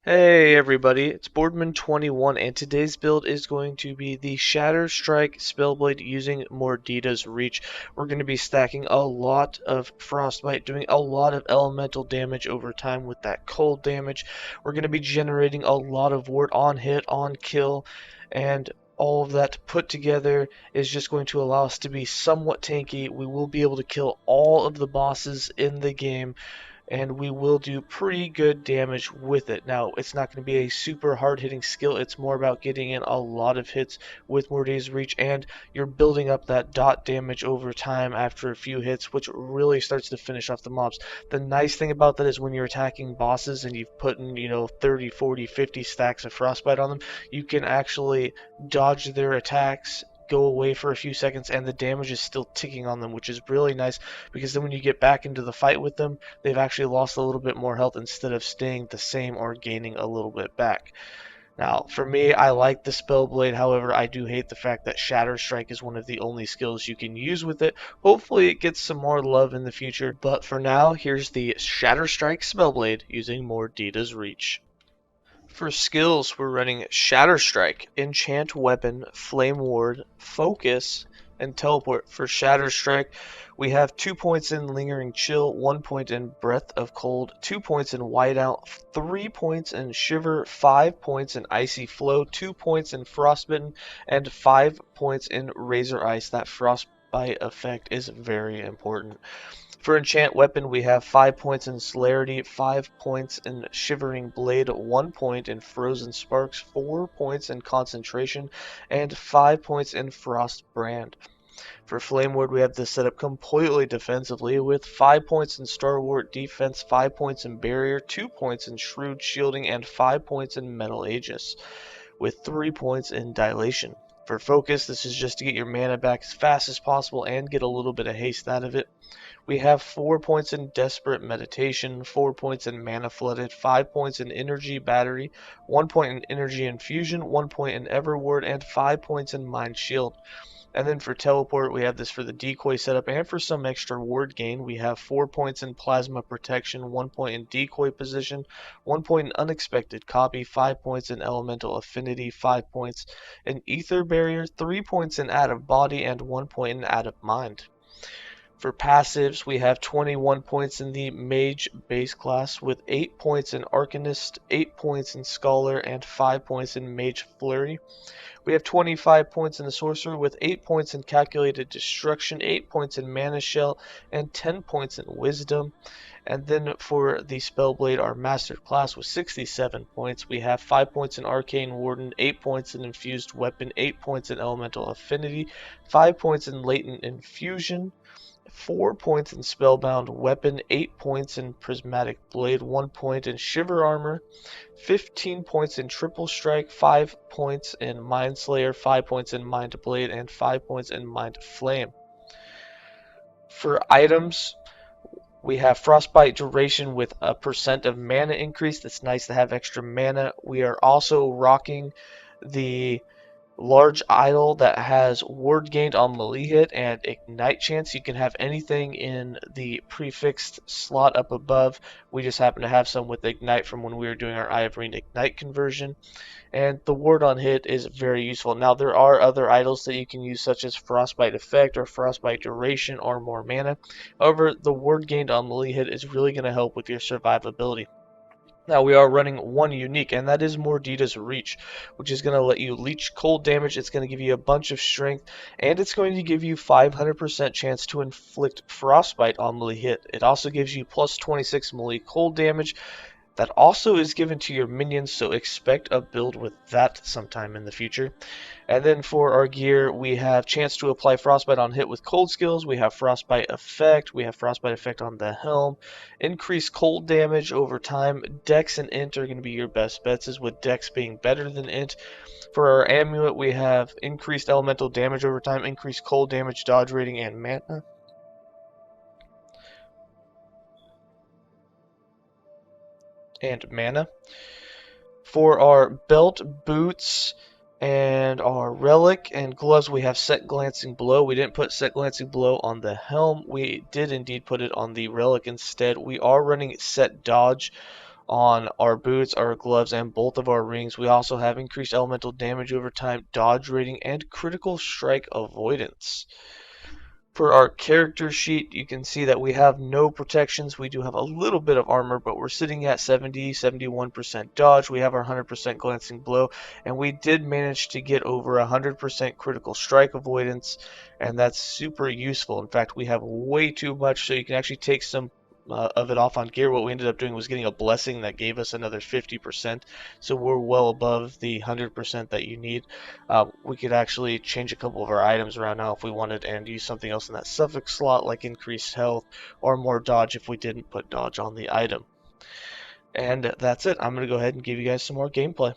Hey everybody, it's Boardman21 and today's build is going to be the Shatter Strike SpellBlade using Mordita's Reach. We're going to be stacking a lot of Frostbite, doing a lot of elemental damage over time with that cold damage. We're going to be generating a lot of ward on hit, on kill, and all of that put together is just going to allow us to be somewhat tanky. We will be able to kill all of the bosses in the game, and we will do pretty good damage with it. Now, it's not going to be a super hard-hitting skill. It's more about getting in a lot of hits with Mordita's Reach, and you're building up that dot damage over time after a few hits, which really starts to finish off the mobs. The nice thing about that is when you're attacking bosses and you've put in, 30, 40, 50 stacks of Frostbite on them, you can actually dodge their attacks, go away for a few seconds, and the damage is still ticking on them, which is really nice because then when you get back into the fight with them, they've actually lost a little bit more health instead of staying the same or gaining a little bit back. Now, for me, I like the Spellblade. However, I do hate the fact that Shatter Strike is one of the only skills you can use with it. Hopefully, it gets some more love in the future. But for now, here's the Shatter Strike Spellblade using Mordita's Reach. For skills, we're running Shatter Strike, Enchant Weapon, Flame Ward, Focus, and Teleport. For Shatter Strike, we have 2 points in Lingering Chill, 1 point in Breath of Cold, 2 points in Whiteout, 3 points in Shiver, 5 points in Icy Flow, 2 points in Frostbitten, and 5 points in Razor Ice. That Frostbite effect is very important. For Enchant Weapon, we have 5 points in Celerity, 5 points in Shivering Blade, 1 point in Frozen Sparks, 4 points in Concentration, and 5 points in Frost Brand. For Flame Ward, we have this set up completely defensively with 5 points in Stalwart Defense, 5 points in Barrier, 2 points in Shrewd Shielding, and 5 points in Metal Aegis, with 3 points in Dilation. For Focus, this is just to get your mana back as fast as possible and get a little bit of haste out of it. We have 4 points in Desperate Meditation, 4 points in Mana Flooded, 5 points in Energy Battery, 1 point in Energy Infusion, 1 point in Everward, and 5 points in Mind Shield. And then for Teleport, we have this for the decoy setup and for some extra ward gain. We have 4 points in Plasma Protection, 1 point in Decoy Position, 1 point in Unexpected Copy, 5 points in Elemental Affinity, 5 points in Ether Barrier, 3 points in Out of Body, and 1 point in Out of Mind. For passives, we have 21 points in the Mage base class with 8 points in Arcanist, 8 points in Scholar, and 5 points in Mage Flurry. We have 25 points in the Sorcerer with 8 points in Calculated Destruction, 8 points in Mana Shell, and 10 points in Wisdom. And then for the Spellblade, our Master class with 67 points, we have 5 points in Arcane Warden, 8 points in Infused Weapon, 8 points in Elemental Affinity, 5 points in Latent Infusion, 4 points in Spellbound Weapon, 8 points in Prismatic Blade, 1 point in Shiver Armor, 15 points in Triple Strike, 5 points in Mind Slayer, 5 points in Mind Blade, and 5 points in Mind Flame. For items, we have Frostbite Duration with a % of mana increase. That's nice to have extra mana. We are also rocking the Large Idol that has ward gained on melee hit and ignite chance. You can have anything in the prefixed slot up above. We just happen to have some with ignite from when we were doing our Eye of Rain ignite conversion. And the ward on hit is very useful. Now there are other idols that you can use such as Frostbite Effect or Frostbite Duration or more mana. However, the ward gained on melee hit is really going to help with your survivability. Now we are running one unique, and that is Mordita's Reach, which is going to let you leech cold damage. It's going to give you a bunch of strength, and it's going to give you 500% chance to inflict frostbite on melee hit. It also gives you plus 26 melee cold damage. That also is given to your minions, so expect a build with that sometime in the future. And then for our gear, we have chance to apply Frostbite on hit with cold skills. We have Frostbite Effect. We have Frostbite Effect on the helm. Increase cold damage over time. Dex and Int are going to be your best bets, as with Dex being better than Int. For our amulet, we have increased elemental damage over time, increased cold damage, dodge rating, and mana. For our belt, boots, and our relic and gloves, we have Set Glancing Blow. We didn't put Set Glancing Blow on the helm. We did indeed put it on the relic instead. We are running Set Dodge on our boots, our gloves, and both of our rings. We also have increased elemental damage over time, dodge rating, and critical strike avoidance. For our character sheet, you can see that we have no protections. We do have a little bit of armor, but we're sitting at 71% dodge. We have our 100% glancing blow, and we did manage to get over 100% critical strike avoidance, and that's super useful. In fact, we have way too much, so you can actually take some of it off on gear. What we ended up doing was getting a blessing that gave us another 50%, so we're well above the 100% that you need. We could actually change a couple of our items around now if we wanted and use something else in that suffix slot, like increased health or more dodge if we didn't put dodge on the item. And that's it. I'm going to go ahead and give you guys some more gameplay.